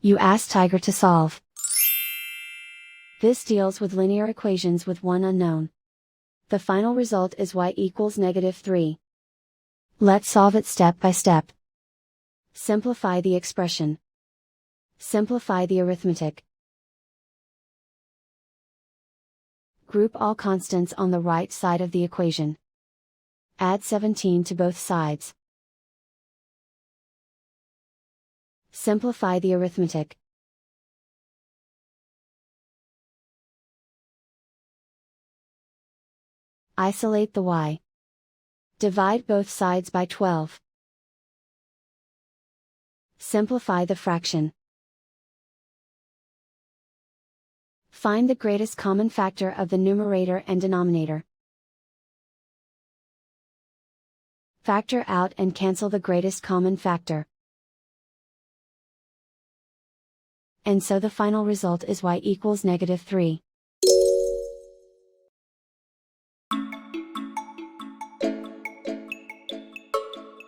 You ask Tiger to solve. This deals with linear equations with one unknown. The final result is y equals -3. Let's solve it step by step. Simplify the expression. Simplify the arithmetic. Group all constants on the right side of the equation. Add 17 to both sides. Simplify the arithmetic. Isolate the y. Divide both sides by 12. Simplify the fraction. Find the greatest common factor of the numerator and denominator. Factor out and cancel the greatest common factor. And so the final result is y equals -3.